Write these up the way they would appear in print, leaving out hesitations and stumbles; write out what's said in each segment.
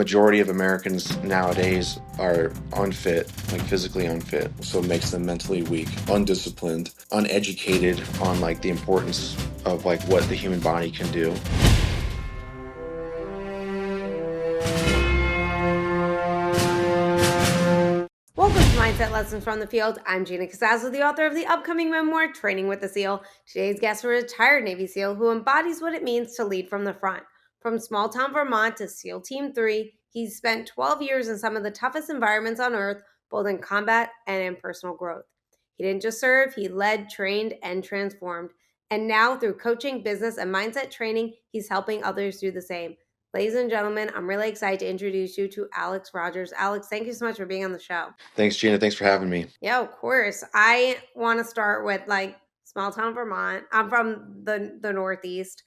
majority of Americans nowadays are unfit, like physically unfit. So it makes them mentally weak, undisciplined, uneducated on like the importance of like what the human body can do. Welcome to Mindset Lessons from the Field. I'm Gina Casazzo, the author of the upcoming memoir, Training with the SEAL. Today's guest is a retired Navy SEAL who embodies what it means to lead from the front. From small town Vermont to SEAL Team 3, he's spent 12 years in some of the toughest environments on earth, both in combat and in personal growth. He didn't just serve, he led, trained, and transformed. And now, through coaching, business, and mindset training, he's helping others do the same. Ladies and gentlemen, I'm really excited to introduce you to Alex Rogers. Alex, thank you so much for being on the show. Thanks, Gina. Thanks for having me. Yeah, of course. I want to start with like small town Vermont. I'm from the Northeast.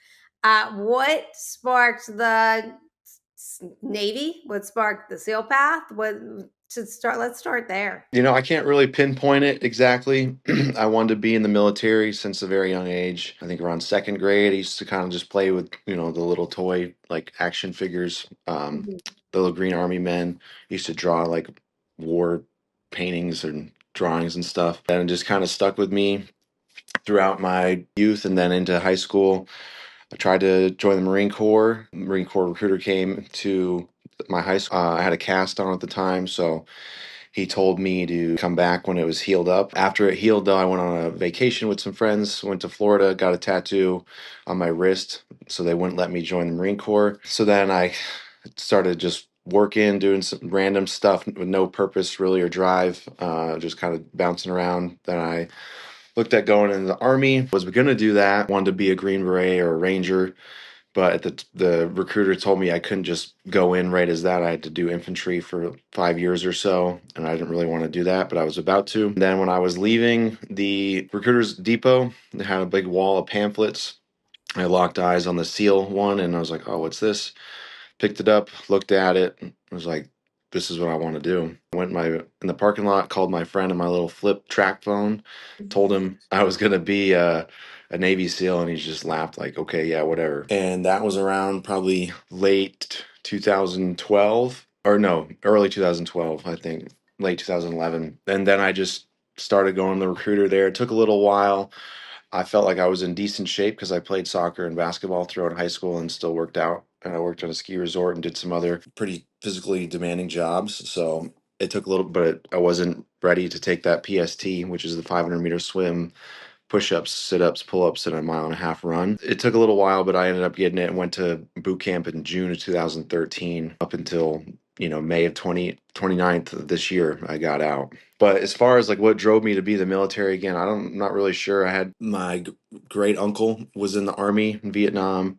What sparked the Navy? What sparked the SEAL path? What to start? Let's start there. I can't really pinpoint it exactly. I wanted to be in the military since a very young age. I think around second grade, I used to kind of just play with, the little toy like action figures, Mhm. the little green army men. Used to draw like war paintings and drawings and stuff. And it just kind of stuck with me throughout my youth and then into high school. I tried to join the Marine Corps. Marine Corps recruiter came to my high school. I had a cast on at the time, so he told me to come back when it was healed up. After it healed, though, I went on a vacation with some friends, went to Florida, got a tattoo on my wrist, so they wouldn't let me join the Marine Corps. So then I started just working, doing some random stuff with no purpose really or drive, just kind of bouncing around. Then I looked at going into the Army, was going to do that, wanted to be a Green Beret or a Ranger, but the recruiter told me I couldn't just go in right as that. I had to do infantry for 5 years or so, and I didn't really want to do that, but I was about to. Then when I was leaving the recruiter's depot, they had a big wall of pamphlets. I locked eyes on the SEAL one, and I was like, "Oh, what's this?" Picked it up, looked at it, and was like, "This is what I want to do." I went in the parking lot, called my friend on my little flip track phone, told him I was gonna be a Navy SEAL, and he just laughed like, "Okay, yeah, whatever." And that was around probably late 2012, or no, early 2012, I think, late 2011. And then I just started going to the recruiter there. It took a little while. I felt like I was in decent shape because I played soccer and basketball throughout high school and still worked out. And I worked at a ski resort and did some other pretty physically demanding jobs. So it took a little, but I wasn't ready to take that PST, which is the 500-meter swim, push-ups, sit-ups, pull-ups, and a mile and a half run. It took a little while, but I ended up getting it and went to boot camp in June of 2013 up until, May of 29th of this year, I got out. But as far as like what drove me to be the military again, I'm not really sure. I had my great uncle was in the army in Vietnam,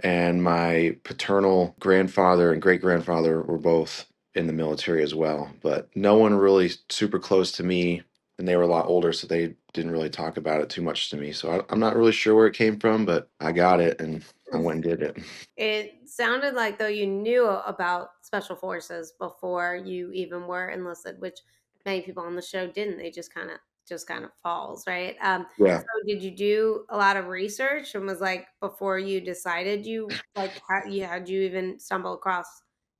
and my paternal grandfather and great grandfather were both in the military as well. But no one really super close to me, and they were a lot older, so they didn't really talk about it too much to me. So I'm not really sure where it came from, but I got it and I went and did it. It sounded like though you knew about special forces before you even were enlisted, which many people on the show didn't. They just kind of falls, right? Yeah. So did you do a lot of research and was like before you decided you like had you even stumble across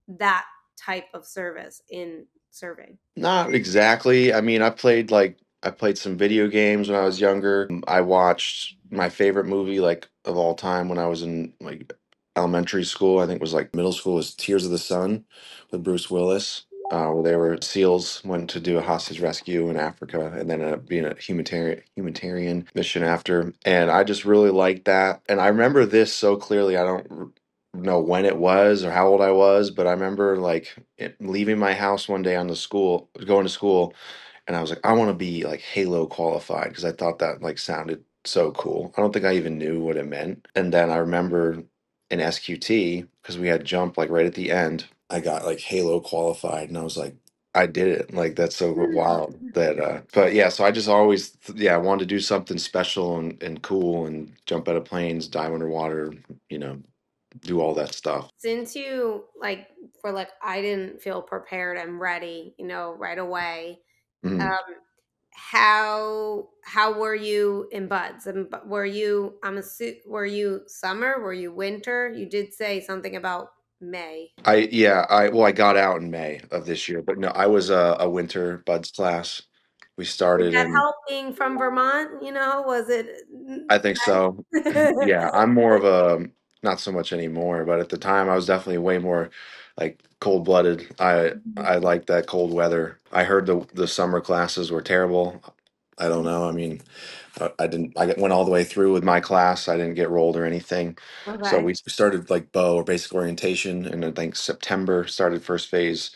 that type of service in serving? Not exactly. I mean, I played some video games when I was younger. I watched my favorite movie like of all time when I was in like elementary school. I think it was like middle school was Tears of the Sun with Bruce Willis. Where they were SEALs went to do a hostage rescue in Africa and then ended up being a humanitarian mission after. And I just really liked that. And I remember this so clearly. I don't know when it was or how old I was, but I remember like leaving my house one day going to school, and I was like, I want to be like Halo qualified because I thought that like sounded so cool. I don't think I even knew what it meant. And then I remember in SQT, because we had jump like right at the end, I got like Halo qualified, and I was like, I did it. Like that's so wild that but yeah, so I just always yeah, I wanted to do something special and cool and jump out of planes, dive underwater, you know, do all that stuff. Since you like for like I didn't feel prepared and ready, right away. Mhm. Um, how were you in buds? And were you were you summer? Were you winter? You did say something about May. I got out in May of this year, but no, I was a winter buds class. We Did started that in, help being from Vermont? Was it I think so. nice? Yeah, I'm more of a, not so much anymore, but at the time I was definitely way more like cold-blooded. I liked that cold weather. I heard the summer classes were terrible. I don't know. I mean, I didn't. Went all the way through with my class. I didn't get rolled or anything. So Okay. we started like bow or basic orientation, and I think September started first phase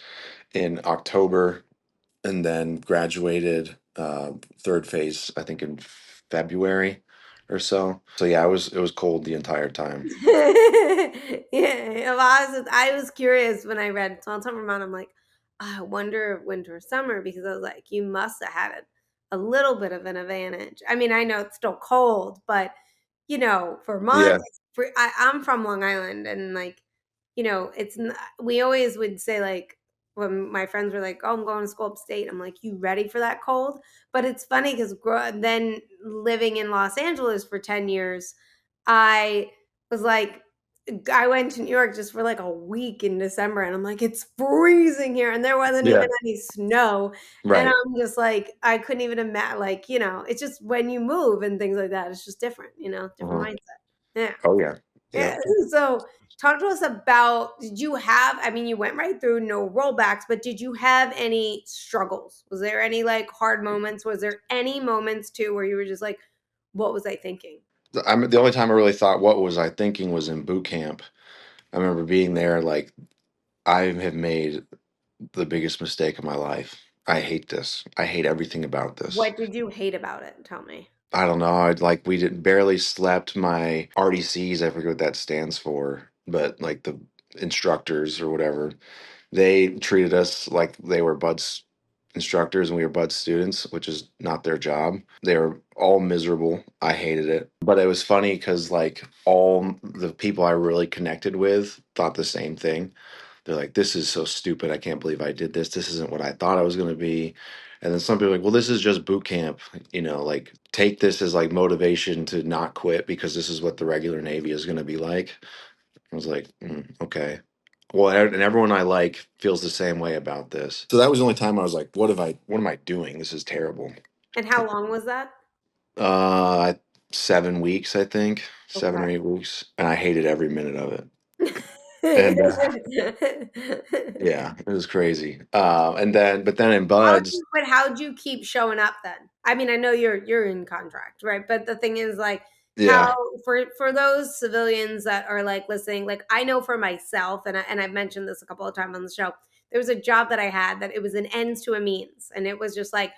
in October, and then graduated third phase. I think in February or so. So yeah, it was cold the entire time. Yeah, well, I was curious when I read Small Town Vermont. I'm like, "Oh, I wonder if winter or summer, because I was like, you must have had a little bit of an advantage. I mean, I know it's still cold, but Vermont Yeah, is I'm from Long Island, and like, it's not, we always would say like when my friends were like, "Oh, I'm going to school upstate," I'm like, "You ready for that cold?" But it's funny because then living in Los Angeles for 10 years, I was like, I went to New York just for like a week in December, and I'm like, it's freezing here, and there wasn't even yeah, any snow. And right. I'm just like, I couldn't even imagine, like, it's just when you move and things like that, it's just different, different Uh-huh. mindset. Yeah. Oh yeah, Yeah. yep. So talk to us about, did you have, I mean, you went right through, no rollbacks, but did you have any struggles? Was there any like hard moments? Was there any moments too where you were just like, what was I thinking? The only time I really thought, what was I thinking, was in boot camp. I remember being there, like, I have made the biggest mistake of my life. I hate this. I hate everything about this. What did you hate about it? Tell me. I don't know. I'd like we did barely slept. My RDCs, I forget what that stands for, but like the instructors or whatever, they treated us like they were buds instructors and we were buds students, which is not their job. They were all miserable. I hated it. But it was funny because like all the people I really connected with thought the same thing. They're like, this is so stupid. I can't believe I did this. This isn't what I thought I was going to be. And then some people are like, well, this is just boot camp. Like take this as like motivation to not quit because this is what the regular Navy is going to be like. I was like, okay. Well, and everyone I like feels the same way about this. So that was the only time I was like, what am I doing? This is terrible. And how long was that? Uh, 7 weeks, I think, 7 or 8 weeks. And I hated every minute of it. And yeah, it was crazy. But then in Buds, How'd you keep showing up then? I mean, I know you're in contract, right? But the thing is like how yeah, for those civilians that are like listening, like I know for myself, and I've mentioned this a couple of times on the show, there was a job that I had that it was an ends to a means. And it was just like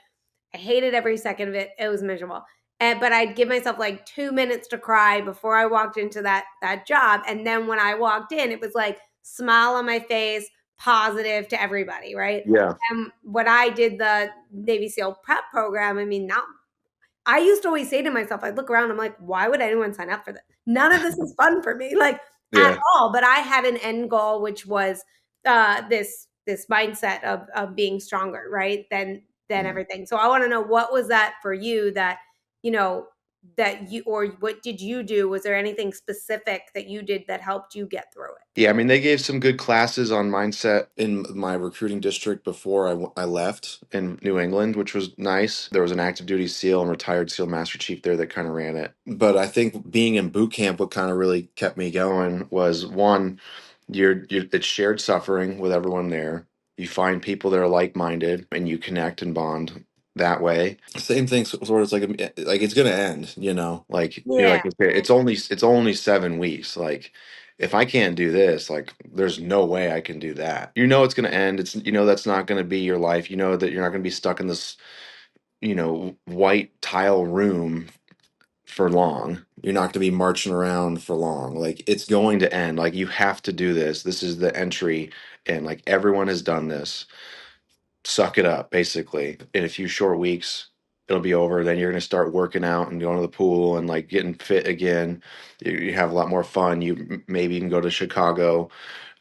I hated every second of it. It was miserable. But I'd give myself like 2 minutes to cry before I walked into that job. And then when I walked in, it was like smile on my face, positive to everybody, right? yeah, And when I did the Navy SEAL prep program, I mean, now I used to always say to myself, I'd look around, I'm like, why would anyone sign up for this? None of this is fun for me, like at yeah. all. But I had an end goal, which was this mindset of being stronger, right? Than Mhm. everything. So I want to know, what was that for you that, you know, that you, or what did you do? Was there anything specific that you did that helped you get through it? Yeah, I mean, they gave some good classes on mindset in my recruiting district before I left in New England, which was nice. There was an active duty SEAL and retired SEAL Master Chief there that kind of ran it. But I think being in boot camp, what kind of really kept me going was one, it's shared suffering with everyone there. You find people that are like-minded and you connect and bond that way. Same thing, sort of, it's like it's gonna end, like you're Yeah. like, okay, it's only 7 weeks. Like if I can't do this, like there's no way I can do that. It's gonna end. That's not gonna be your life. You know that you're not gonna be stuck in this, white tile room for long. You're not going to be marching around for long. Like it's going to end. Like you have to do this. This is the entry, and like everyone has done this. Suck it up, basically. In a few short weeks, it'll be over. Then you're going to start working out and going to the pool and like getting fit again. You have a lot more fun. Maybe even go to Chicago.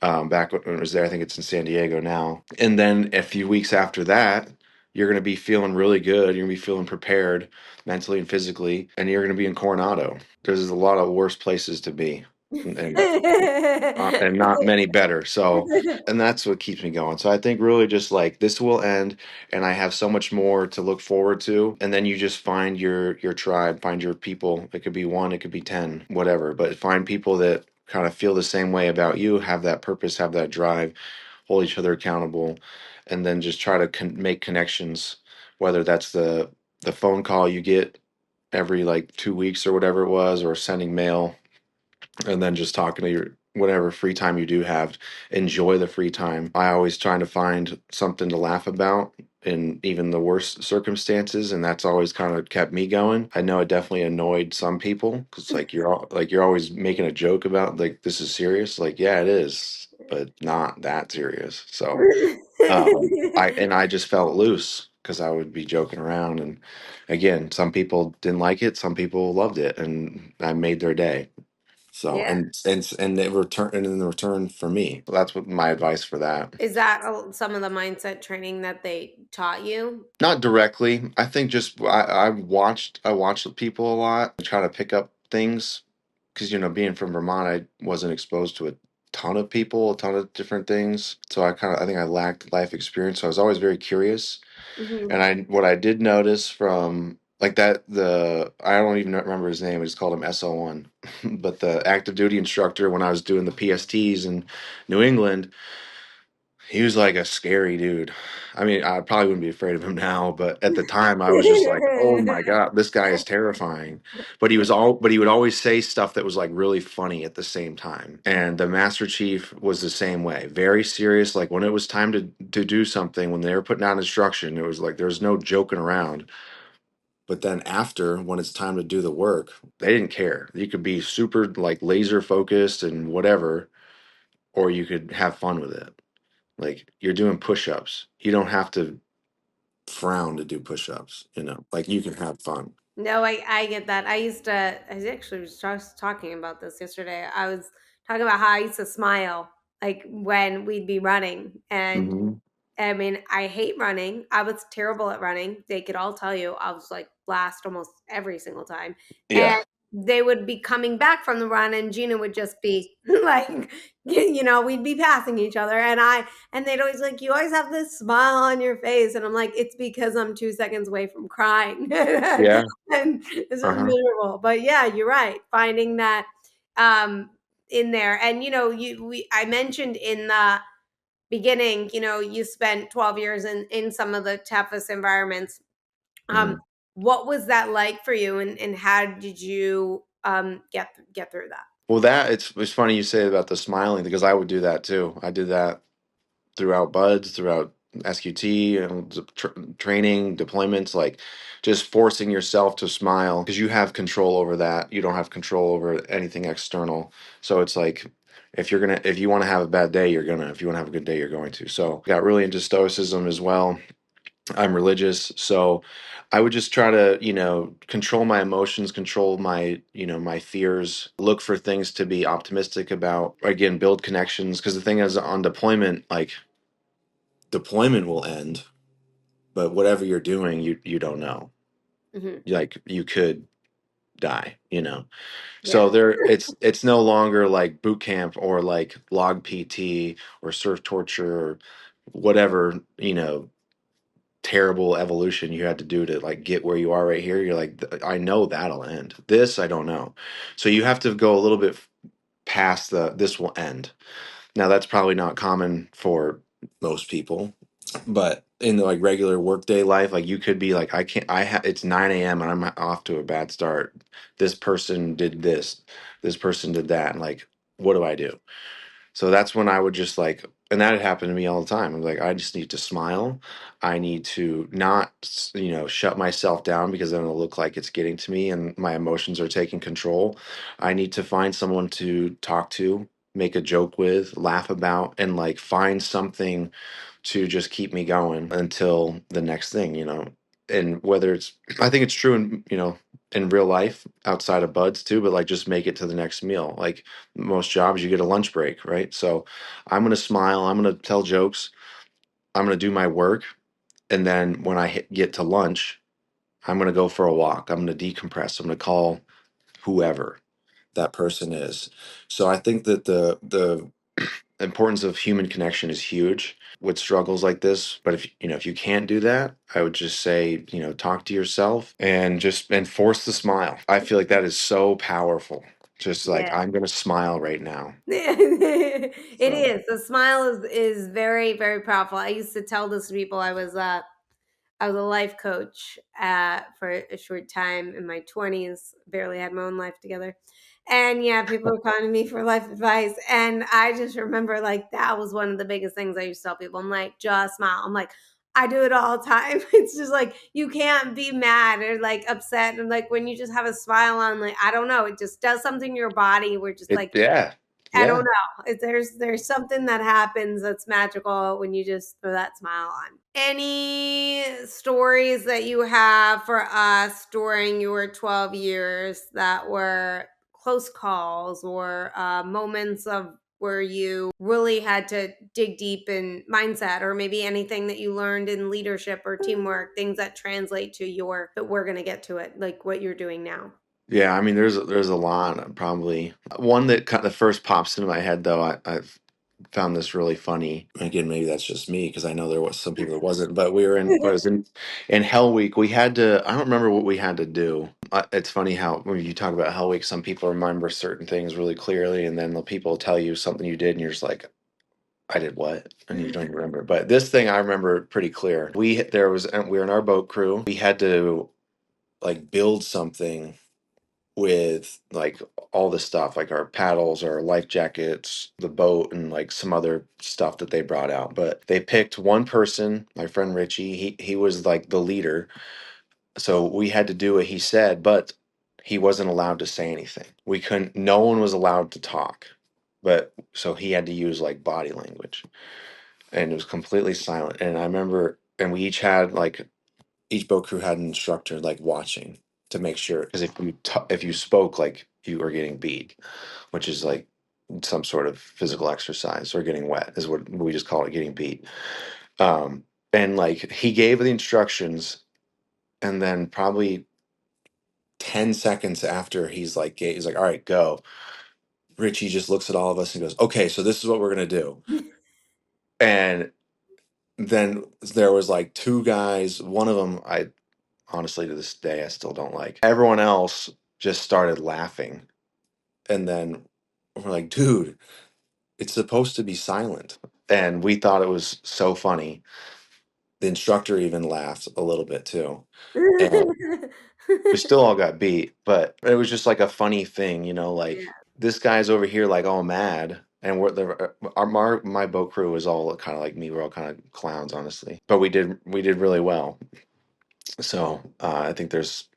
Back when it was there, I think it's in San Diego now. And then a few weeks after that, you're going to be feeling really good. You're going to be feeling prepared mentally and physically, and you're going to be in Coronado. There's a lot of worse places to be. and and not many better. So, and that's what keeps me going. So I think really just like this will end, and I have so much more to look forward to. And then you just find your tribe, find your people. It could be one, it could be 10, whatever. But find people that kind of feel the same way about you, have that purpose, have that drive, hold each other accountable, and then just try to make connections. Whether that's the phone call you get every like 2 weeks or whatever it was, or sending mail, and then just talking to your whatever free time you do have. Enjoy the free time. I always trying to find something to laugh about in even the worst circumstances, and that's always kind of kept me going. I know it definitely annoyed some people because like you're always making a joke about like this is serious. Like yeah, it is, but not that serious. So I just felt loose because I would be joking around, and again, some people didn't like it, some people loved it, and I made their day. So Yeah. and it return and in the return for me. That's what my advice for that. Is that some of the mindset training that they taught you? Not directly. I think just I watched people a lot and try to pick up things because being from Vermont, I wasn't exposed to a ton of people, a ton of different things. So I think I lacked life experience. So I was always very curious. Hmm. And what I did notice from like that I don't even remember his name. I just called him SO1. But the active duty instructor when I was doing the PSTs in New England, he was like a scary dude. I mean, I probably wouldn't be afraid of him now, but at the time I was just like, "Oh my God, this guy is terrifying." But he would always say stuff that was like really funny at the same time. And the Master Chief was the same way. Very serious, like when it was time to do something, when they were putting out instruction, it was like there was no joking around. But then after, when it's time to do the work, they didn't care. You could be super like laser focused and whatever, or you could have fun with it. Like you're doing push-ups. You don't have to frown to do push-ups, like you can have fun. No, I get that. I actually was just talking about this yesterday. I was talking about how I used to smile like when we'd be running. And Hmm. I mean, I hate running. I was terrible at running. They could all tell you I was like last almost every single time. Yeah. And they would be coming back from the run and Gina would just be like, we'd be passing each other. And they'd always like, you always have this smile on your face. And I'm like, it's because I'm 2 seconds away from crying. Yeah. And this is Uh-huh. miserable. But yeah, you're right. Finding that um in there. And I mentioned in the beginning, you spent 12 years in some of the toughest environments. Um, Mhm. what was that like for you and how did you get through that? Well, it's funny you say about the smiling because I would do that too. I did that throughout buds, throughout SQT, training, deployments, like just forcing yourself to smile because you have control over that. You don't have control over anything external. So it's like if you want to have a bad day, you're gonna. If you want to have a good day, you're going to. So got really into stoicism as well. I'm religious, so I would just try to, control my emotions, control my fears, look for things to be optimistic about. Again, build connections because the thing is on deployment, like deployment will end, but whatever you're doing, you don't know. Hmm. Like you could die. Yeah. So it's no longer like boot camp or like log PT or surf torture or whatever, terrible evolution you had to do to like get where you are right here. You're like, I know that'll end. This I don't know. So you have to go a little bit past this will end. Now that's probably not common for most people, but in the like regular workday life, like you could be like, I can't. It's 9 a.m. and I'm off to a bad start. This person did this. This person did that. And like, what do I do? So that's when I would just like, and that had happened to me all the time. I'm like, I just need to smile. I need to not, shut myself down because then it'll look like it's getting to me and my emotions are taking control. I need to find someone to talk to, make a joke with, laugh about, and like find something to just keep me going until the next thing. And whether I think it's true in real life outside of buds too, but like just make it to the next meal. Like most jobs, you get a lunch break, right? So I'm going to smile, I'm going to tell jokes, I'm going to do my work. And then when I get to lunch, I'm going to go for a walk, I'm going to decompress, I'm going to call whoever. that person is. So I think that the importance of human connection is huge with struggles like this. But if you can't do that, I would just say, talk to yourself and just and force the smile. I feel like that is so powerful. Just like, Yeah. I'm gonna smile right now. It So is. The smile is very, very powerful. I used to tell this to people. I was a life coach for a short time in my 20s, barely had my own life together. And yeah, people were calling me for life advice. And I just remember like that was one of the biggest things I used to tell people. I'm like, just smile. I'm like, I do it all the time. It's just like you can't be mad or like upset. And like when you just have a smile on, like, I don't know, it just does something to your body. We're just like, yeah, I don't yeah. know. There's something that happens that's magical when you just throw that smile on. Any stories that you have for us during your 12 years that were close calls or moments of where you really had to dig deep in mindset or maybe anything that you learned in leadership or teamwork, things that translate to but we're going to get to it, like what you're doing now. Yeah, I mean, there's a lot. Probably one that kind of first pops into my head, though. I've found this really funny. Again, maybe that's just me because I know there was some people it wasn't. But we were in I was in Hell Week. We had to. I don't remember what we had to do. It's funny how when you talk about Hell Week, some people remember certain things really clearly, and then the people tell you something you did, and you're just like, I did what? And you don't even remember. But this thing I remember pretty clear. We were in our boat crew. We had to like build something with like all the stuff, like our paddles, our life jackets, the boat, and like some other stuff that they brought out. But they picked one person, my friend Richie. He was like the leader, so we had to do what he said, but he wasn't allowed to say anything. We couldn't. No one was allowed to talk, but so he had to use like body language, and it was completely silent. And I remember, and we each boat crew had an instructor like watching to make sure, because if you spoke, like, you were getting beat, which is like some sort of physical exercise, or getting wet is what we just call it, getting beat. And like he gave the instructions, and then probably 10 seconds after he's like, all right, go. Richie just looks at all of us and goes, okay, so this is what we're gonna do. And then there was like two guys, one of them I honestly to this day I still don't like. Everyone else just started laughing, and then we're like, dude, it's supposed to be silent. And we thought it was so funny. The instructor even laughed a little bit too. And we still all got beat, but it was just like a funny thing, like Yeah. this guy's over here like all mad. And my boat crew was all kind of like me. We're all kind of clowns, honestly. But we did really well. So I think there's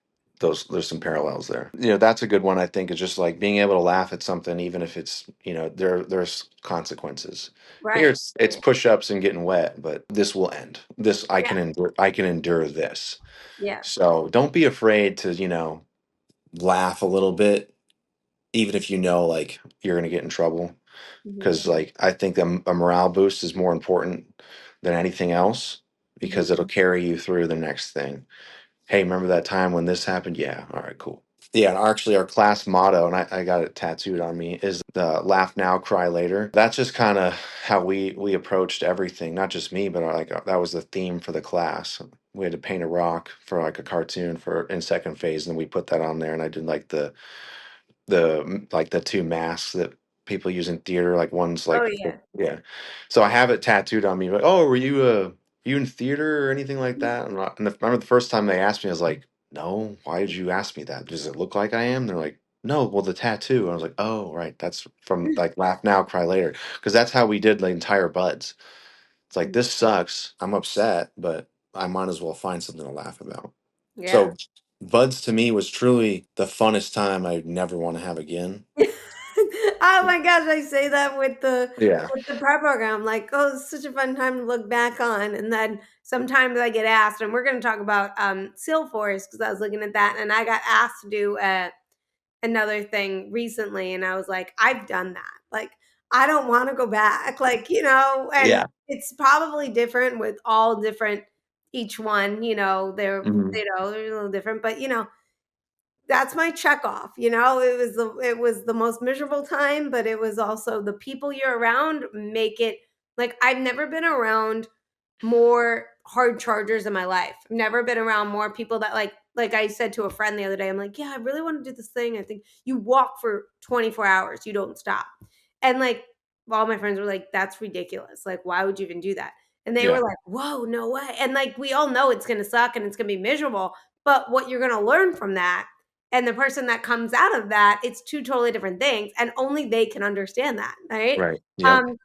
some parallels there. That's a good one. I think is just like being able to laugh at something, even if it's there's consequences. Here Right. it's push-ups and getting wet, but this will end. This I Yeah. can endure. I can endure this. Yeah. So don't be afraid to laugh a little bit, even if like you're gonna get in trouble. Mhm. Because like I think a morale boost is more important than anything else Mhm. because it'll carry you through the next thing. Hey, remember that time when this happened? Yeah. All right, cool. Yeah, and actually, our class motto, and I got it tattooed on me, is the laugh now, cry later. That's just kind of how we approached everything. Not just me, but that was the theme for the class. We had to paint a rock for like a cartoon for in second phase, and we put that on there. And I did like the two masks that people use in theater. Like one's Oh like, yeah. yeah. So I have it tattooed on me. Like, oh, were you in theater or anything like that? And I remember the first time they asked me, I was like, no. Why did you ask me that? Does it look like I am? They're like, no. Well, the tattoo. And I was like, oh, right. That's from like laugh now, cry later, because that's how we did the entire buds. It's like, this sucks. I'm upset, but I might as well find something to laugh about. Yeah. So buds to me was truly the funnest time I'd never want to have again. Oh my gosh, I say that Yeah. with the prep program. Like, oh, it's such a fun time to look back on. And then sometimes I get asked, and we're going to talk about SEAL Force because I was looking at that, and I got asked to do another thing recently, and I was like, I've done that. Like, I don't want to go back. Like, and Yeah. it's probably different with all different each one. They're Mhm. they're a little different, but that's my check off. It was the most miserable time, but it was also the people you're around make it. Like, I've never been around more hard chargers in my life. I've never been around more people that like I said to a friend the other day, I'm like, yeah, I really want to do this thing. I think you walk for 24 hours, you don't stop. And like all my friends were like, that's ridiculous. Like, why would you even do that? And they were Yeah. like, whoa, no way. And like, we all know it's going to suck and it's going to be miserable. But what you're going to learn from that and the person that comes out of that, it's two totally different things. And only they can understand that. Right. Right. Yep. Um,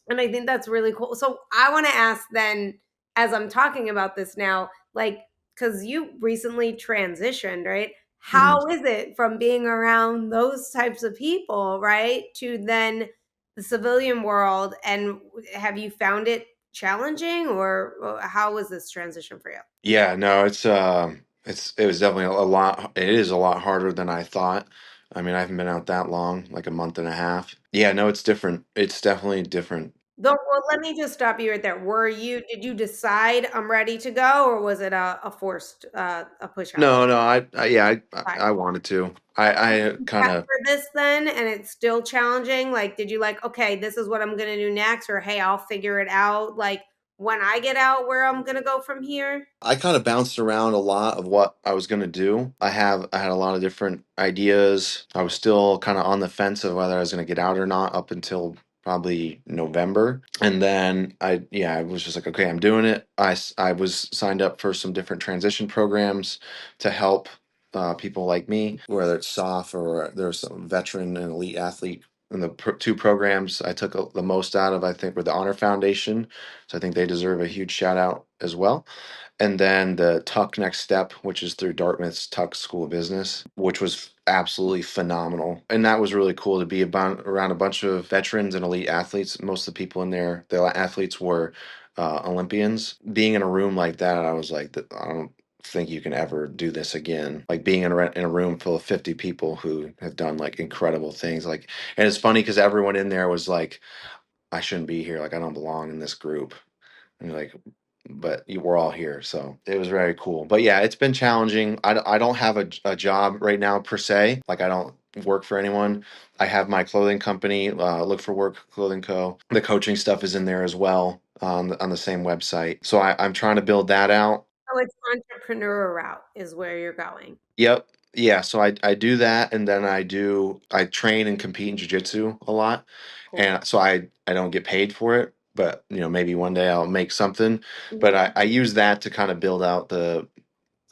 and I think that's really cool. So I want to ask then, as I'm talking about this now, like, because you recently transitioned, right? Mhm. How is it from being around those types of people, right, to then the civilian world? And have you found it challenging, or how was this transition for you? Yeah, no, it was definitely a lot. It is a lot harder than I thought. I mean, I haven't been out that long, like a month and a half. Yeah, no, it's different. It's definitely different. Though, well, let me just stop you right there. Did you decide I'm ready to go, or was it a forced, a push out? No, no, yeah, Okay. I wanted to. I kind of For this then, and it's still challenging? Like, did you like, okay, this is what I'm gonna do next, or hey, I'll figure it out, like, when I get out where I'm gonna go from here? I kind of bounced around a lot of what I was going to do. I had a lot of different ideas. I was still kind of on the fence of whether I was going to get out or not up until probably November. And then I was just like, okay, I'm doing it. I was signed up for some different transition programs to help people like me, whether it's SOF or there's some veteran and elite athlete. And the two programs I took the most out of, I think, were the Honor Foundation. So I think they deserve a huge shout out as well. And then the Tuck Next Step, which is through Dartmouth's Tuck School of Business, which was absolutely phenomenal. And that was really cool to be around a bunch of veterans and elite athletes. Most of the people in there, the athletes were Olympians. Being in a room like that, I was like, I don't think you can ever do this again. Like being in a room full of 50 people who have done like incredible things. Like, and it's funny because everyone in there was like, I shouldn't be here. Like, I don't belong in this group. And you're like, but we're all here. So it was very cool. But yeah, it's been challenging. I don't have a job right now per se. Like I don't work for anyone. I have my clothing company, Look for Work Clothing Co. The coaching stuff is in there as well on the same website. So I'm trying to build that out. Oh, it's entrepreneur route is where you're going. Yep. Yeah. So I do that, and then I train and compete in jiu-jitsu a lot. Cool. And so I don't get paid for it, but maybe one day I'll make something. But Mhm. I use that to kind of build out the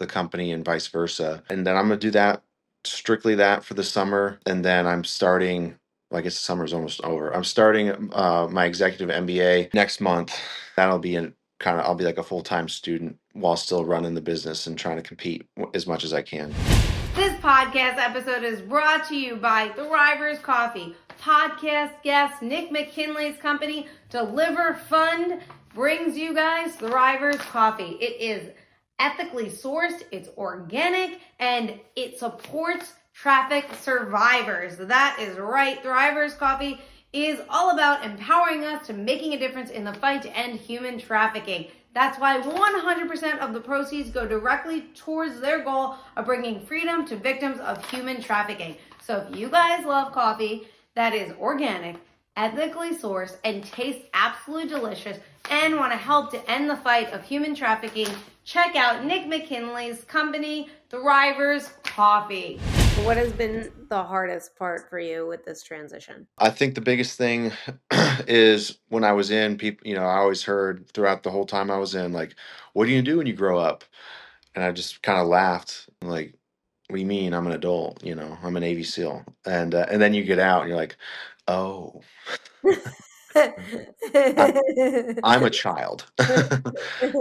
company and vice versa. And then I'm gonna do that strictly that for the summer. And then I'm starting, well, I guess the summer's almost over. I'm starting my executive MBA next month. That'll be I'll be like a full-time student while still running the business and trying to compete as much as I can. This podcast episode is brought to you by Thrivers Coffee. Podcast guest Nick McKinley's company, Deliver Fund, brings you guys Thrivers Coffee. It is ethically sourced, it's organic, and it supports traffic survivors. That is right. Thrivers Coffee is all about empowering us to making a difference in the fight to end human trafficking. That's why 100% of the proceeds go directly towards their goal of bringing freedom to victims of human trafficking. So if you guys love coffee that is organic, ethically sourced, and tastes absolutely delicious, and want to help to end the fight of human trafficking, check out Nick McKinley's company, Thrivers Coffee. What has been the hardest part for you with this transition? I think the biggest thing is when I was in people, I always heard throughout the whole time I was in, like, what are you gonna do when you grow up? And I just kind of laughed, like, what do you mean? I'm an adult, I'm a Navy SEAL. And then you get out and you're like, oh, I, I'm a child.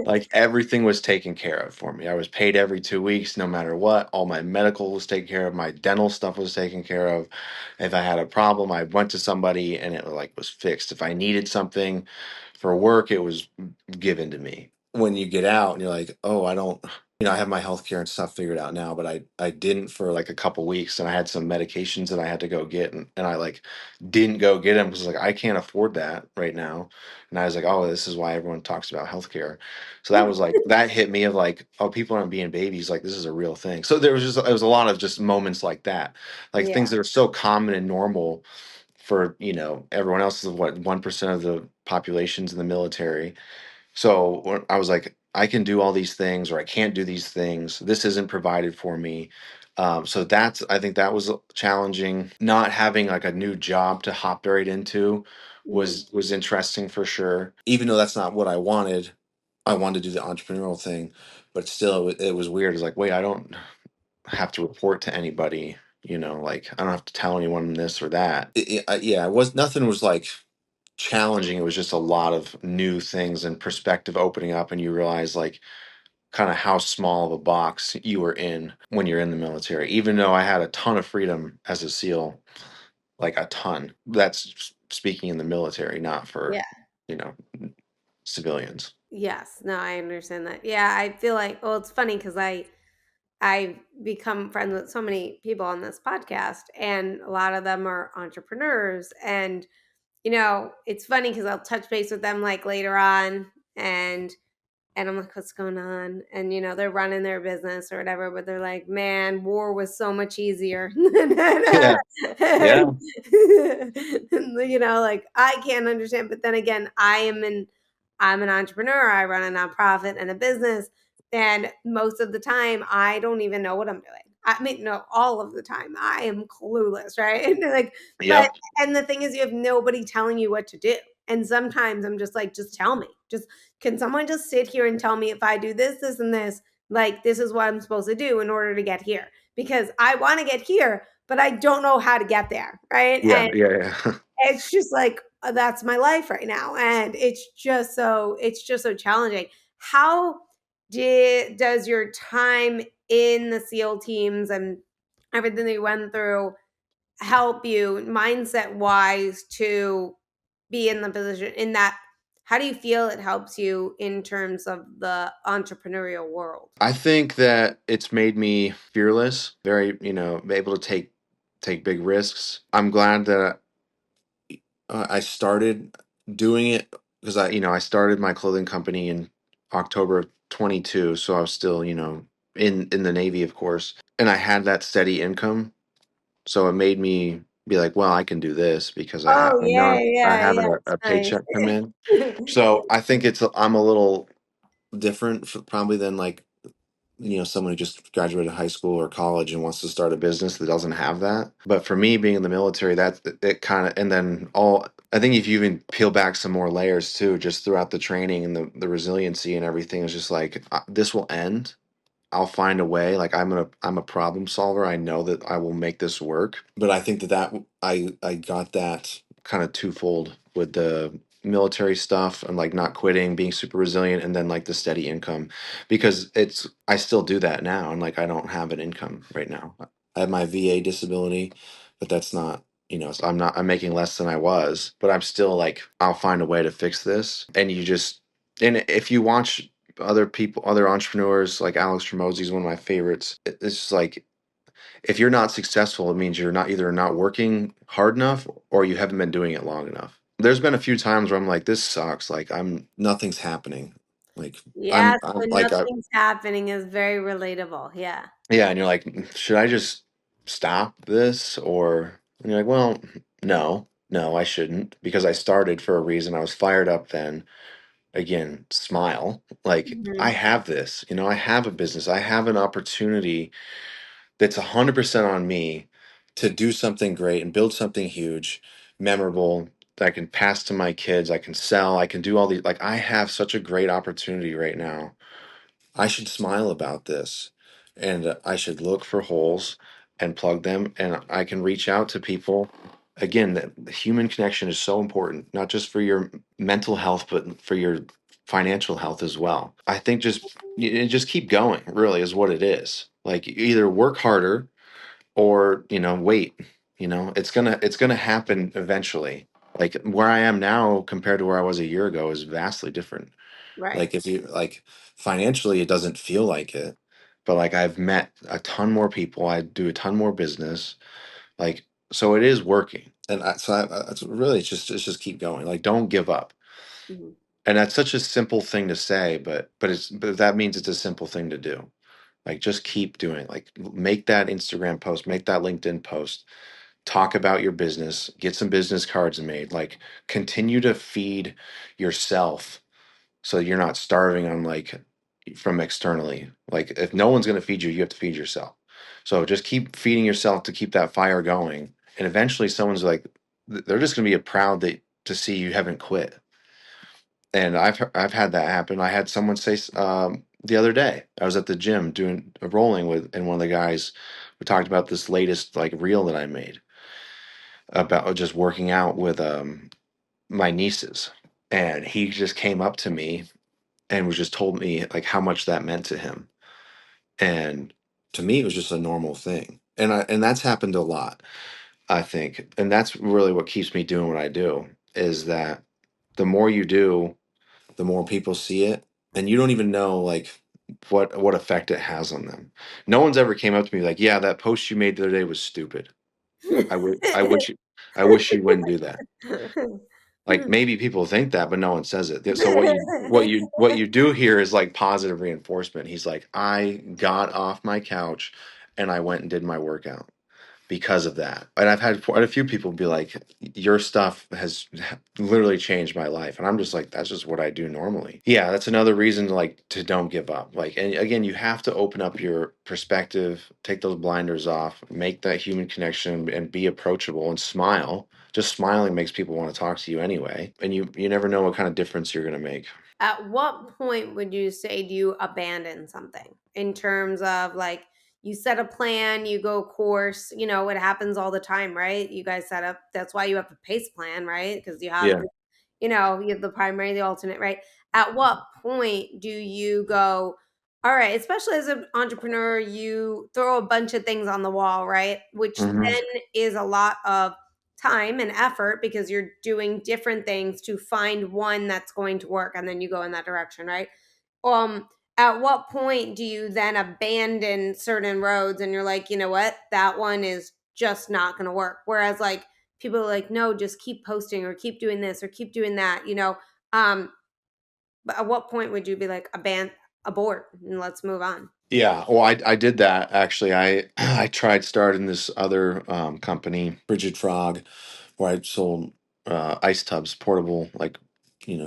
Like everything was taken care of for me. I was paid every 2 weeks, no matter what. All my medical was taken care of. My dental stuff was taken care of. If I had a problem, I went to somebody and it was fixed. If I needed something for work, it was given to me. When you get out and you're like, oh, I don't. I have my healthcare and stuff figured out now, but I didn't for like a couple weeks, and I had some medications that I had to go get, and I like didn't go get them because like I can't afford that right now. And I was like, oh, this is why everyone talks about healthcare. So that was like that hit me of like, oh, people aren't being babies, like this is a real thing. So there was a lot of just moments like that, like Yeah. things that are so common and normal for everyone else is what 1% of the population's in the military. So when I was like, I can do all these things, or I can't do these things. This isn't provided for me. So I think that was challenging. Not having like a new job to hop right into Mhm. was interesting for sure. Even though that's not what I wanted to do the entrepreneurial thing, but still, it was weird. It's like, wait, I don't have to report to anybody. Like I don't have to tell anyone this or that. Yeah, it was nothing was like challenging. It was just a lot of new things and perspective opening up, and you realize like kind of how small of a box you were in when you're in the military. Even though I had a ton of freedom as a SEAL, like a ton. That's speaking in the military, not for Yeah. you know civilians. Yes. No, I understand that. Yeah, I feel like, well, it's funny because I've become friends with so many people on this podcast, and a lot of them are entrepreneurs. And, it's funny because I'll touch base with them like later on, and I'm like, what's going on? And, they're running their business or whatever, but they're like, man, war was so much easier. Yeah, yeah, And, like I can't understand. But then again, I'm an entrepreneur. I run a nonprofit and a business. And most of the time I don't even know what I'm doing. I mean, no, all of the time I am clueless, right? And like, but yep, and the thing is you have nobody telling you what to do. And sometimes I'm just like, just tell me. Just can someone just sit here and tell me if I do this, this, and this, like this is what I'm supposed to do in order to get here? Because I want to get here, but I don't know how to get there. Right. yeah, And yeah, yeah. it's just like that's my life right now. And it's just so challenging. How does your time in the SEAL teams and everything that you went through help you mindset wise to be in the position in that? How do you feel it helps you in terms of the entrepreneurial world? I think that it's made me fearless, very, able to take big risks. I'm glad that I started doing it because I started my clothing company in October of 22, so I was still, in the Navy, of course, and I had that steady income, so it made me be like, well, I can do this because Oh yeah, I yeah, have yeah. a It's paycheck come in. nice. So I think I'm a little different probably than like someone who just graduated high school or college and wants to start a business that doesn't have that. But for me, being in the military, that it kind of, and then I think if you even peel back some more layers too, just throughout the training and the resiliency and everything, is just like this will end. I'll find a way. Like I'm a problem solver. I know that I will make this work. But I think I got that kind of twofold with the military stuff and like not quitting, being super resilient, and then like the steady income, because I still do that now, and like I don't have an income right now. I have my VA disability, but that's not. I'm making less than I was, but I'm still like, I'll find a way to fix this. And if you watch other entrepreneurs, like Alex Hormozi is one of my favorites. It's just like if you're not successful, it means you're not either not working hard enough or you haven't been doing it long enough. There's been a few times where I'm like, this sucks. Like nothing's happening. Like Yeah, so I'm like, nothing's happening is very relatable. Yeah. yeah, and you're like, should I just stop this or? And you're like, well, no, I shouldn't because I started for a reason. I was fired up then. Again, smile. Like I Mhm. have this, I have a business. I have an opportunity that's 100% on me to do something great and build something huge, memorable that I can pass to my kids. I can sell. I can do all these. Like I have such a great opportunity right now. I should smile about this, and I should look for holes and plug them, and I can reach out to people. Again, the human connection is so important, not just for your mental health, but for your financial health as well. I think just keep going, really, is what it is. Like you either work harder or wait. It's gonna happen eventually. Like where I am now compared to where I was a year ago is vastly different. Right. Like if you like financially, it doesn't feel like it. but like I've met a ton more people. I do a ton more business. Like, so it is working. And it's really it's just keep going. Like, don't give up. Mhm. And that's such a simple thing to say, but that means it's a simple thing to do. Like, just keep doing. Like, make that Instagram post, make that LinkedIn post, talk about your business, get some business cards made. Like, continue to feed yourself so you're not starving on like from externally. Like, if no one's going to feed you, you have to feed yourself. So just keep feeding yourself to keep that fire going, and eventually someone's like, they're just going to be proud that to see you haven't quit. And I've had that happen. I had someone say the other day, I was at the gym doing a rolling with, and one of the guys, we talked about this latest like reel that I made about just working out with my nieces, and he just came up to me and was just told me like how much that meant to him. And to me, it was just a normal thing. And that's happened a lot, I think. And that's really what keeps me doing what I do, is that the more you do, the more people see it, and you don't even know like what effect it has on them. No one's ever came up to me like, "Yeah, that post you made the other day was stupid. I wish you wouldn't do that." Like, maybe people think that, but no one says it. So what you do here is like positive reinforcement. He's like, I got off my couch and I went and did my workout because of that. And I've had quite a few people be like, your stuff has literally changed my life. And I'm just like, that's just what I do normally. Yeah, that's another reason to like to don't give up. Like, and again, you have to open up your perspective, take those blinders off, make that human connection and be approachable and smile. Just smiling makes people want to talk to you anyway. And you never know what kind of difference you're gonna make. At what point would you say do you abandon something in terms of like you set a plan, you go course, it happens all the time, right? You guys set up, that's why you have a pace plan, right? Because Yeah. you have the primary, the alternate, right? At what point do you go, all right, especially as an entrepreneur, you throw a bunch of things on the wall, right? Which Hmm. then is a lot of time and effort because you're doing different things to find one that's going to work and then you go in that direction, right? Um at what point do you then abandon certain roads and you're like, you know what? That one is just not going to work. Whereas like people are like, no, just keep posting or keep doing this or keep doing that. But at what point would you be like abort and let's move on? Yeah, well, I did that actually. I tried starting this other company, Bridget Frog, where I sold ice tubs, portable like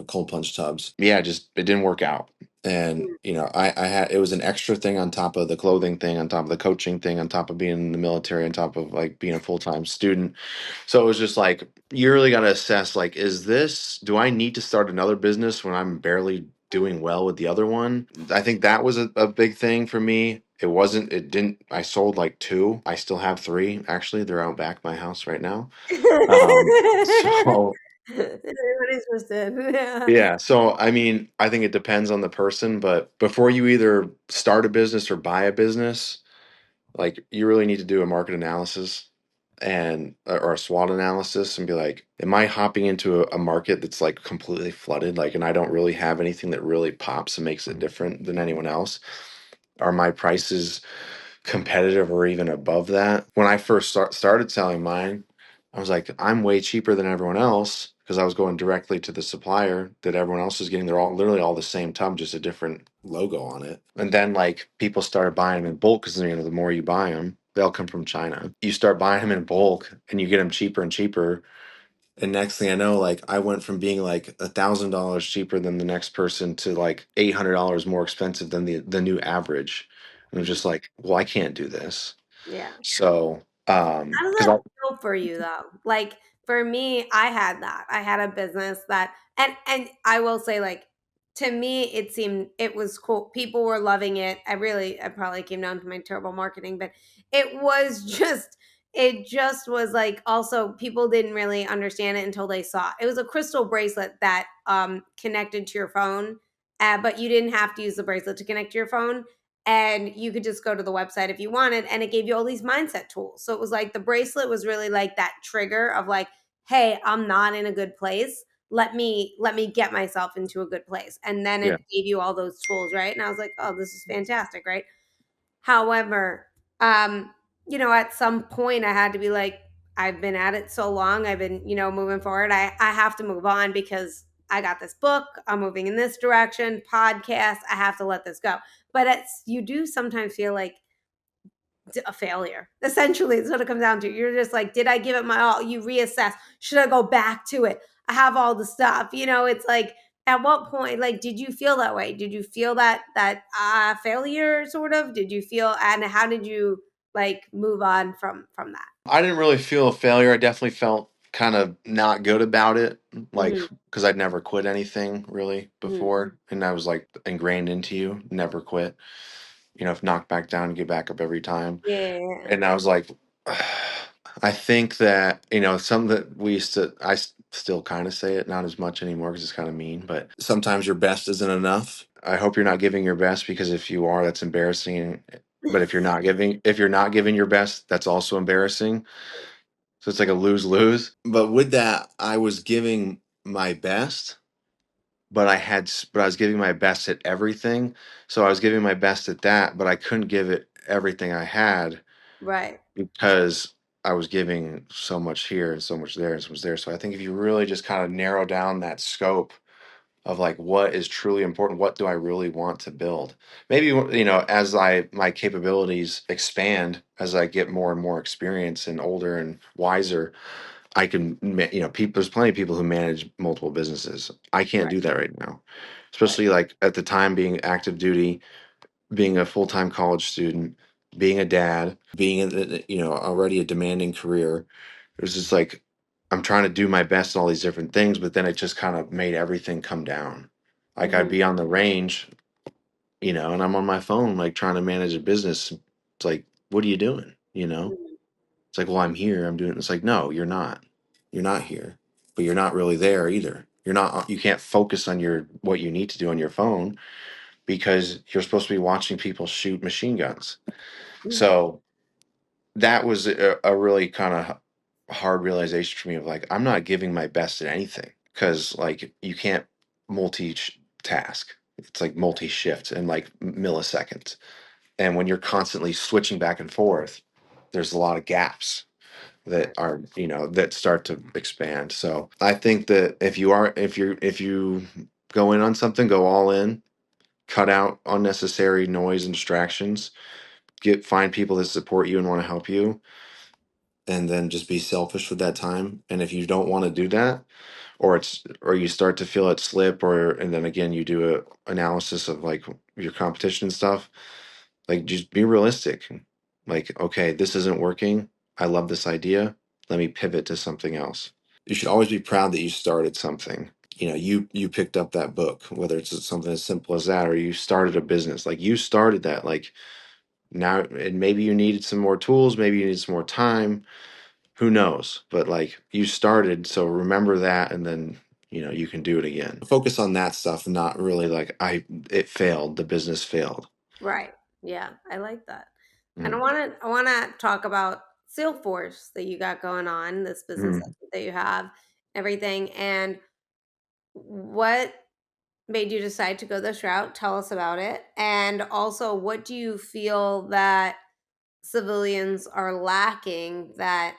cold plunge tubs. Yeah, just it didn't work out, and I had it was an extra thing on top of the clothing thing, on top of the coaching thing, on top of being in the military, on top of like being a full time student. So it was just like you really got to assess like, do I need to start another business when I'm barely doing well with the other one? I think that was a big thing for me. It didn't, I sold like two. I still have three. Actually, they're out back my house right now. So Everybody's interested. Yeah. yeah. So, I mean, I think it depends on the person, but before you either start a business or buy a business, like you really need to do a market analysis and or a SWOT analysis and be like, am I hopping into a market that's like completely flooded? Like, and I don't really have anything that really pops and makes it different than anyone else? Are my prices competitive or even above that? When I first started selling mine, I was like, I'm way cheaper than everyone else because I was going directly to the supplier that everyone else is getting. They're all literally all the same tub, just a different logo on it. And then like people started buying them in bulk because the more you buy them, they all come from China. You start buying them in bulk and you get them cheaper and cheaper. And next thing I know, like I went from being like $1,000 cheaper than the next person to like $800 more expensive than the new average. And I'm just like, well, I can't do this. Yeah. So, How does because that I, feel for you though? Like for me, I had that. I had a business that and I will say like to me it seemed it was cool. People were loving it. I probably came down to my terrible marketing, but it was just was like also people didn't really understand it until they saw it. It was a crystal bracelet that connected to your phone. But you didn't have to use the bracelet to connect to your phone and you could just go to the website if you wanted and it gave you all these mindset tools. So it was like the bracelet was really like that trigger of like, hey, I'm not in a good place. Let me get myself into a good place. And then yeah, it gave you all those tools, right? And I was like, oh, this is fantastic, right? However, um, at some point I had to be like, I've been at it so long, I've been, moving forward. I have to move on because I got this book, I'm moving in this direction, podcast, I have to let this go. But you do sometimes feel like a failure. Essentially, it's what it comes down to. You're just like, did I give it my all? You reassess. Should I go back to it? I have all the stuff. It's like, at what point, like, did you feel that way? Did you feel that failure sort of? Did you feel, and how did you like move on from that? I didn't really feel a failure. I definitely felt kind of not good about it, like Hmm. because I'd never quit anything really Hmm. before, and I was like ingrained into you, never quit. If knocked back down, get back up every time. Yeah. And I was like, I think that something that we used to, still kind of say it, not as much anymore because it's kind of mean. But sometimes your best isn't enough. I hope you're not giving your best, because if you are, that's embarrassing. But if you're not giving your best, that's also embarrassing. So it's like a lose lose. But with that, I was giving my best, but I was giving my best at everything. So I was giving my best at that, but I couldn't give it everything I had Right. because I was giving so much here and so much there and so much there. So I think if you really just kind of narrow down that scope of like what is truly important, what do I really want to build? Maybe as my capabilities expand, as I get more and more experience and older and wiser, I can, people. There's plenty of people who manage multiple businesses. I can't Right. do that right now, Right. especially like at the time being active duty, being a full time college student, being a dad, being in, already a demanding career. It was just like I'm trying to do my best in all these different things, but then it just kind of made everything come down. Like I'd Hmm. be on the range, and I'm on my phone, like trying to manage a business. It's like, what are you doing? It's like, well, I'm here. I'm doing. It's like, no, you're not. You're not here, but you're not really there either. You're not. You can't focus on what you need to do on your phone because you're supposed to be watching people shoot machine guns. Hmm. So that was a really kind of hard realization for me of like, I'm not giving my best at anything, because like you can't multitask. It's like multi shift in like milliseconds. And when you're constantly switching back and forth, there's a lot of gaps that Right. are that start to expand. So I think that if you go in on something, go all in, cut out unnecessary noise and distractions, find people that support you and want to help you, and then just be selfish with that time. And if you don't want to do that, or you start to feel it slip, and then again you do a analysis of like your competition and stuff, like just be realistic. Like, okay, this isn't working. I love this idea. Let me pivot to something else. You should always be proud that you started something. You picked up that book, whether it's something as simple as that, or you started a business. Like you started that. Like now, and maybe you needed some more tools, maybe you needed some more time. Who knows? But like you started, so remember that, and then you can do it again. Focus on that stuff, not really like it failed, the business failed. Right. Yeah, I like that. And I Mm. want to I want to talk about Salesforce that you got going on, this business Mm. that you have, everything, and what made you decide to go this route? Tell us about it. And also, what do you feel that civilians are lacking that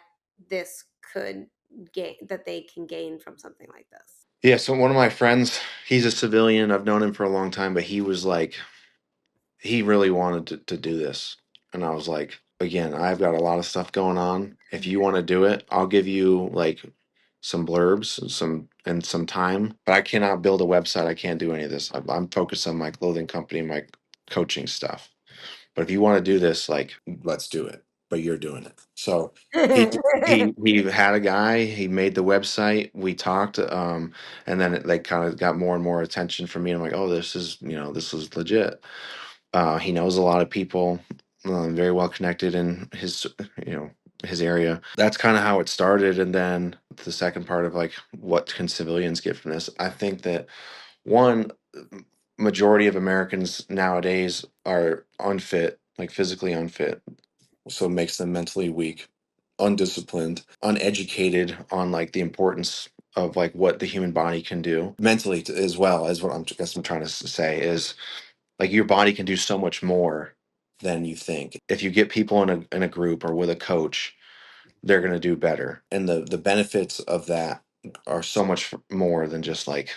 this could gain, that they can gain from something like this? Yeah, so one of my friends, he's a civilian. I've known him for a long time, but he was like, he really wanted to do this. And I was like, again, I've got a lot of stuff going on. If you want to do it, I'll give you like some blurbs and some time, but I cannot build a website. I can't do any of this. I'm focused on my clothing company, my coaching stuff. But if you want to do this, like, let's do it. But you're doing it. So he had a guy. He made the website. We talked, and then it like kind of got more and more attention from me. I'm like, oh, this is legit. He knows a lot of people, very well connected in you know, his area. That's kind of how it started. And then the second part of like, what can civilians get from this? I think that one, majority of Americans nowadays are unfit, like physically unfit, so it makes them mentally weak, undisciplined, uneducated on like the importance of like what the human body can do mentally, as well as what I guess I'm trying to say is like your body can do so much more than you think. If you get people in a group or with a coach, they're going to do better. And the benefits of that are so much more than just like,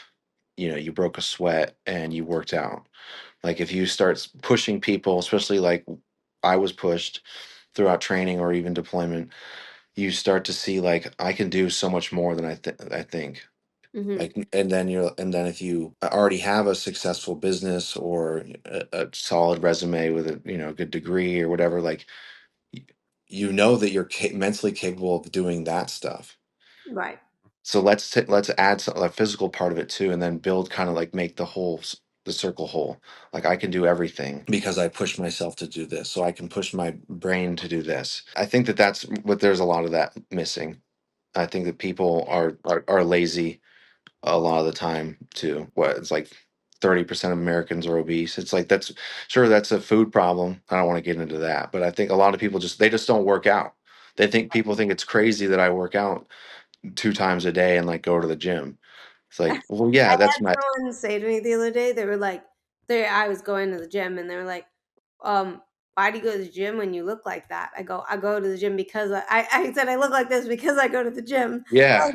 you broke a sweat and you worked out. Like if you start pushing people, especially like I was pushed throughout training or even deployment, you start to see like I can do so much more than I think. Hmm. Like, and then if you already have a successful business or a solid resume with a good degree or whatever, like y- you know that you're mentally capable of doing that stuff. Right. So let's add a physical part of it too, and then build, kind of like make the circle whole. Like I can do everything because I push myself to do this, so I can push my brain to do this. I think that that's what there's a lot of that missing. I think that people are lazy a lot of the time too. What it's like 30% of Americans are obese. It's like that's sure that's a food problem. I don't want to get into that, but I think a lot of people just don't work out. People think it's crazy that I work out 2 times a day and like go to the gym. It's like, well, I yeah, that's had my someone say to me the other day, they were like, I was going to the gym and they were like, why do you go to the gym when you look like that? I go to the gym because I said I look like this because I go to the gym. yeah,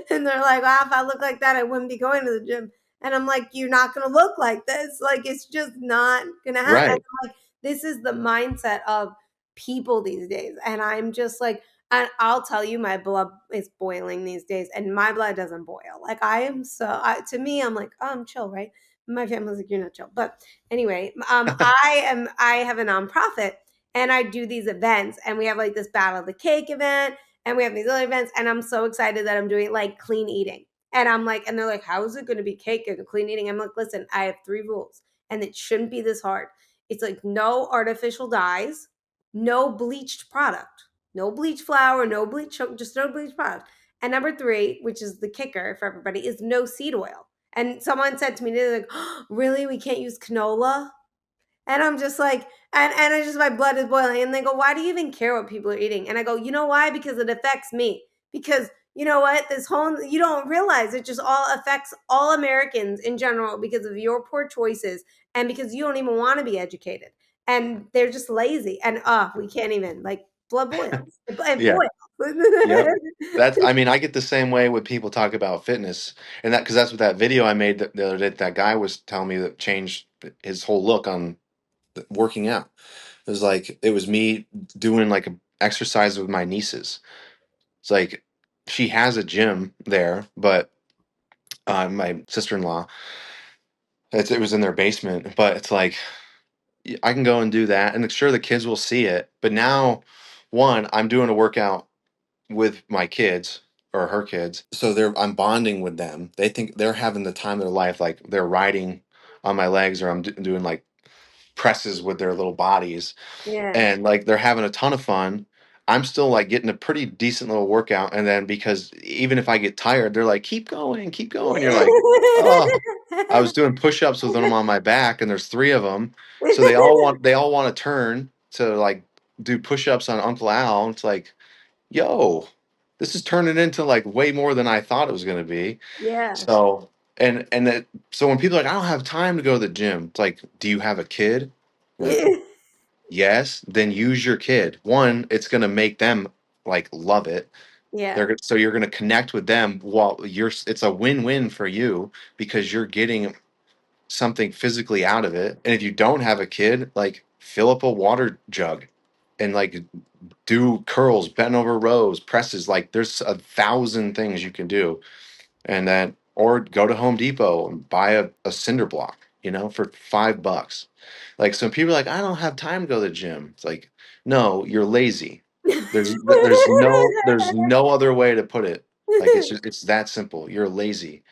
And they're like, well, if I look like that, I wouldn't be going to the gym. And I'm like, you're not going to look like this. Like, it's just not going to happen. And right, I'm like, this is the mindset of people these days. And I'm just like, and I'll tell you, my blood is boiling these days, and my blood doesn't boil. Like I am to me, I'm like, oh, I'm chill, right? My family's like, you're not chill. But anyway, I have a nonprofit, and I do these events, and we have like this Battle of the Cake event, and we have these other events, and I'm so excited that I'm doing like clean eating. And I'm like, and they're like, how is it going to be cake and clean eating? I'm like, listen, I have 3 rules, and it shouldn't be this hard. It's like no artificial dyes, no bleached product, no bleach flour, no bleach, just no bleach product. And number 3, which is the kicker for everybody, is no seed oil. And someone said to me, they're like, oh, really? We can't use canola? And I'm just like, and I just, my blood is boiling. And they go, why do you even care what people are eating? And I go, you know why? Because it affects me. Because you know what? This whole, you don't realize it just all affects all Americans in general because of your poor choices and because you don't even want to be educated. And they're just lazy. And we can't even, like, blood boils. It yeah, boils. yep. I mean, I get the same way when people talk about fitness, and that because that's what that video I made the other day. That guy was telling me that changed his whole look on working out. It was like it was me doing like a exercise with my nieces. It's like she has a gym there, but my sister-in-law, it was in their basement, but it's like I can go and do that, and sure the kids will see it. But now, one, I'm doing a workout with my kids or her kids, so I'm bonding with them. They think they're having the time of their life, like they're riding on my legs, or I'm doing like presses with their little bodies, Yeah. and like they're having a ton of fun. I'm still like getting a pretty decent little workout, and then because even if I get tired, they're like, keep going. You're like, oh, I was doing push-ups with them on my back, and there's 3 of them, so they all want to turn to like do push-ups on Uncle Al. It's like, yo, this is turning into like way more than I thought it was going to be. Yeah. So so when people are like, I don't have time to go to the gym, it's like, do you have a kid? Like, Yeah. yes, then use your kid. One, it's going to make them like love it. Yeah. So you're going to connect with them while it's a win-win for you because you're getting something physically out of it. And if you don't have a kid, like fill up a water jug and like do curls, bent over rows, presses. Like there's 1,000 things you can do. And then, or go to Home Depot and buy a cinder block, for $5. Like, so people are like, I don't have time to go to the gym. It's like, no, you're lazy. There's no other way to put it. Like, it's that simple. You're lazy.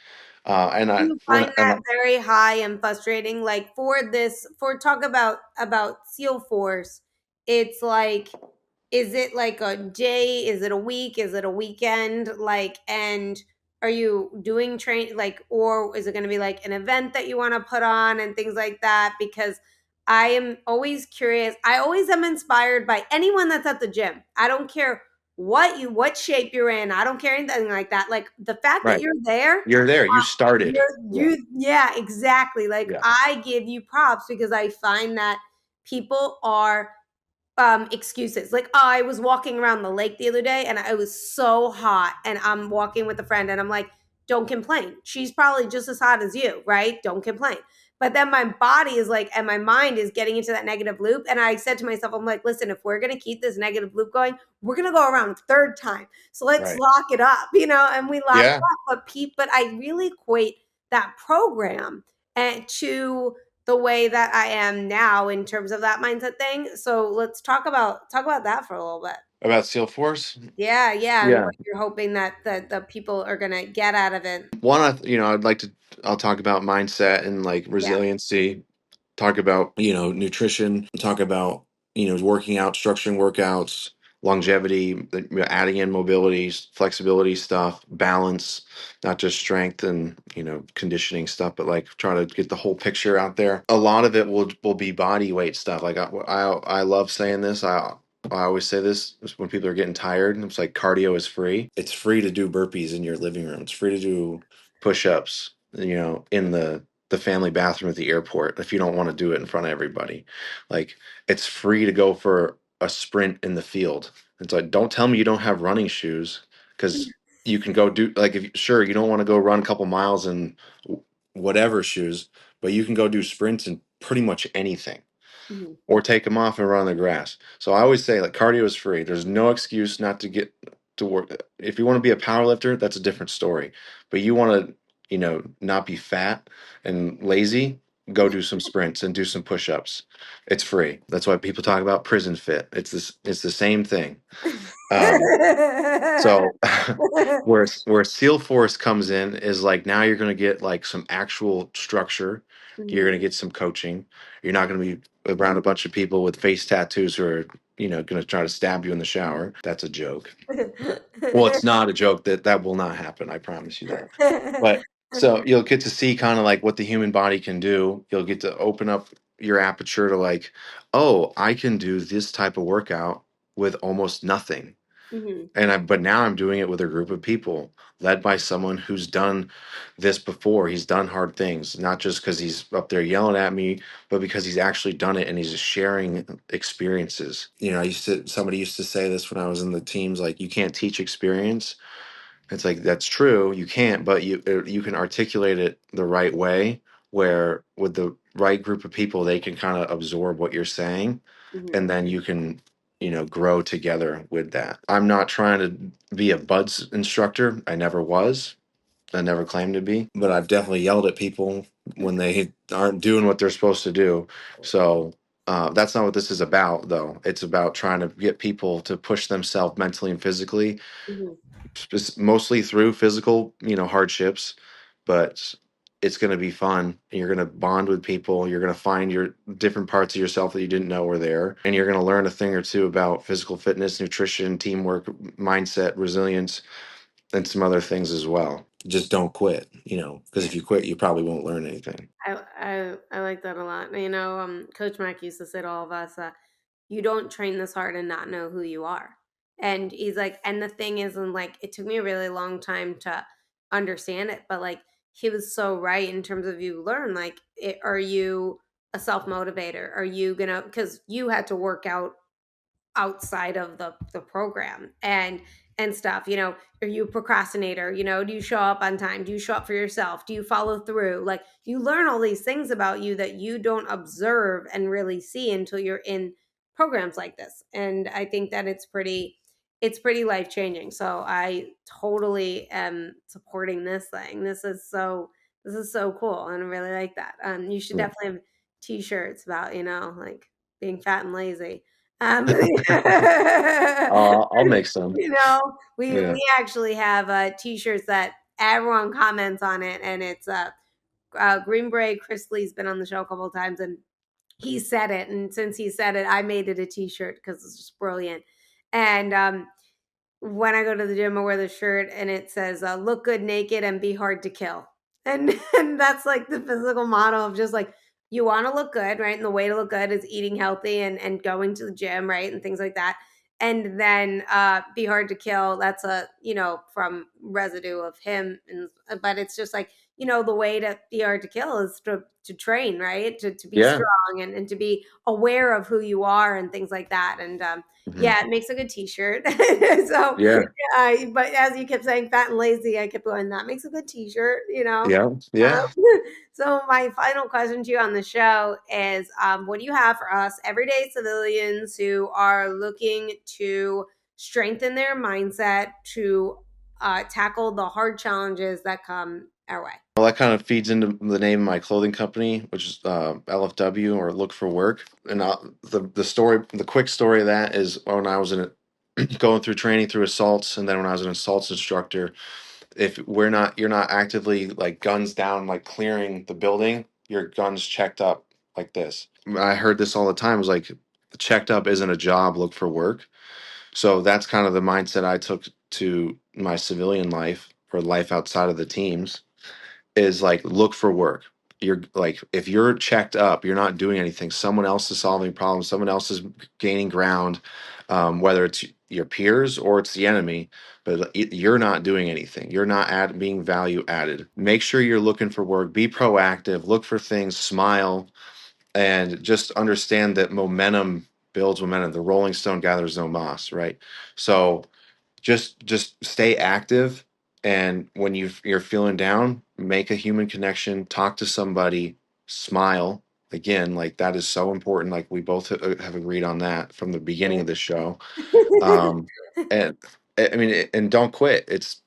And Do I, you when, find and that I, very high and frustrating? Like for talk about SEAL Force, it's like, is it like a day? Is it a week? Is it a weekend? Like, and are you doing train like, or is it going to be like an event that you want to put on and things like that? Because I am always curious. I always am inspired by anyone that's at the gym. I don't care what shape you're in. I don't care anything like that. Like the fact that right, you're there, you're there. You started. Yeah. yeah, exactly. Like Yeah. I give you props because I find that people are excuses. Like, oh, I was walking around the lake the other day and I was so hot, and I'm walking with a friend and I'm like, don't complain. She's probably just as hot as you, right? Don't complain. But then my body is like, and my mind is getting into that negative loop. And I said to myself, I'm like, listen, if we're going to keep this negative loop going, we're going to go around a third time. So let's Right. lock it up, and we lock Yeah. it up. But I really equate that program to the way that I am now in terms of that mindset thing. So let's talk about that for a little bit. About SEAL Force. Yeah, and Yeah. what you're hoping that the people are gonna get out of it. One, I'd like to. I'll talk about mindset and like Yeah. resiliency. Talk about nutrition. Talk about working out, structuring workouts, longevity, adding in mobility, flexibility stuff, balance, not just strength and conditioning stuff, but like try to get the whole picture out there. A lot of it will be body weight stuff. Like I love saying this. I always say this when people are getting tired. It's like cardio is free. It's free to do burpees in your living room. It's free to do push-ups, in the family bathroom at the airport if you don't want to do it in front of everybody. Like it's free to go for a sprint in the field. It's like don't tell me you don't have running shoes because you can go do like if sure you don't want to go run a couple miles in whatever shoes, but you can go do sprints in pretty much anything Mhm. or take them off and run on the grass. So I always say like cardio is free. There's no excuse not to get to work. If you want to be a power lifter, that's a different story. But you want to, not be fat and lazy, go do some sprints and do some push-ups. It's free. That's why people talk about prison fit. It's the same thing. Um, so where SEAL Force comes in is like now you're going to get like some actual structure. You're Mhm. going to get some coaching. You're not going to be around a bunch of people with face tattoos who are going to try to stab you in the shower. That's a joke. Well, it's not a joke. That will not happen. I promise you that. But so you'll get to see kind of like what the human body can do. You'll get to open up your aperture to like, oh, I can do this type of workout with almost nothing Mhm. but now I'm doing it with a group of people led by someone who's done this before. He's done hard things, not just because he's up there yelling at me, but because he's actually done it and he's just sharing experiences. Somebody used to say this when I was in the teams, like you can't teach experience. It's like that's true, you can't, but you can articulate it the right way where with the right group of people they can kind of absorb what you're saying Mhm. and then you can grow together with that. I'm not trying to be a buds instructor. I never was. I never claimed to be, but I've definitely yelled at people when they aren't doing what they're supposed to do. So that's not what this is about, though. It's about trying to get people to push themselves mentally and physically, Mhm. mostly through physical, hardships, but it's going to be fun. And you're going to bond with people. You're going to find your different parts of yourself that you didn't know were there. And you're going to learn a thing or two about physical fitness, nutrition, teamwork, mindset, resilience, and some other things as well. Just don't quit, because if you quit, you probably won't learn anything. I like that a lot. Coach Mack used to say to all of us, you don't train this hard and not know who you are. And he's like, and the thing is, and like, it took me a really long time to understand it, but like, he was so right in terms of you learn, like, are you a self motivator? Are you gonna, because you had to work out outside of the program and stuff, are you a procrastinator? Do you show up on time? Do you show up for yourself? Do you follow through? Like, you learn all these things about you that you don't observe and really see until you're in programs like this. And I think that it's pretty life changing. So I totally am supporting this thing. This is so cool, and I really like that. You should Hmm. definitely have t-shirts about like being fat and lazy. um, I'll make some. we Yeah. we actually have t-shirts that everyone comments on it, and it's Green Beret. Chris Lee's been on the show a couple of times, and he said it. And since he said it, I made it a t-shirt because it's just brilliant. And when I go to the gym, I wear the shirt and it says, look good naked and be hard to kill. And, and that's like the physical model of just like, you want to look good, right? And the way to look good is eating healthy and going to the gym, right? And things like that. And then be hard to kill. That's from residue of him. But it's just like, the way to be hard to kill is to train, right? To be Yeah. strong and to be aware of who you are and things like that. And Hmm. yeah, it makes a good t-shirt. So, Yeah. but as you kept saying fat and lazy, I kept going, that makes a good t-shirt. Yeah. Yeah. So my final question to you on the show is, what do you have for us everyday civilians who are looking to strengthen their mindset to tackle the hard challenges that come our way? Well, that kind of feeds into the name of my clothing company, which is LFW, or Look for Work. And the quick story of that is when I was going through training through assaults, and then when I was an assaults instructor, if you're not actively like guns down, like clearing the building, your guns checked up like this. I heard this all the time. It was like, checked up isn't a job, look for work. So that's kind of the mindset I took to my civilian life, or life outside of the teams, is like, look for work. You're like, if you're checked up, you're not doing anything. Someone else is solving problems. Someone else is gaining ground, whether it's your peers or it's the enemy. But you're not doing anything. You're not being value added. Make sure you're looking for work. Be proactive. Look for things. Smile, and just understand that momentum builds momentum. The rolling stone gathers no moss. Right. So just stay active, and when you're feeling down, make a human connection, talk to somebody, smile. Again, like, that is so important. Like, we both have agreed on that from the beginning of the show. um and I mean, and don't quit. It's,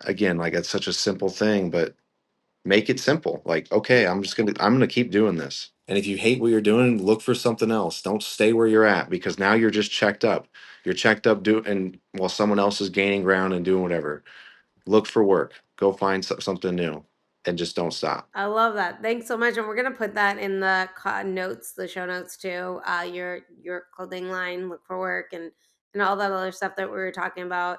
again, like, it's such a simple thing, but make it simple. Like, okay, I'm gonna keep doing this. And if you hate what you're doing, look for something else. Don't stay where you're at, because now you're just checked up. You're checked up doing, while someone else is gaining ground and doing whatever. Look for work. Go find something new, and just don't stop. I love that. Thanks so much, and we're gonna put that in the notes, the show notes too. Your clothing line, look for work, and all that other stuff that we were talking about.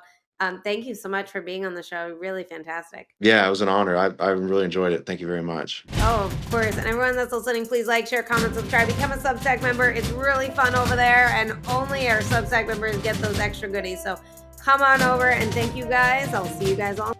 Thank you so much for being on the show. Really fantastic. Yeah, it was an honor. I really enjoyed it. Thank you very much. Oh, of course. And everyone that's listening, please like, share, comment, subscribe, become a Substack member. It's really fun over there, and only our Substack members get those extra goodies. So come on over, and thank you guys. I'll see you guys all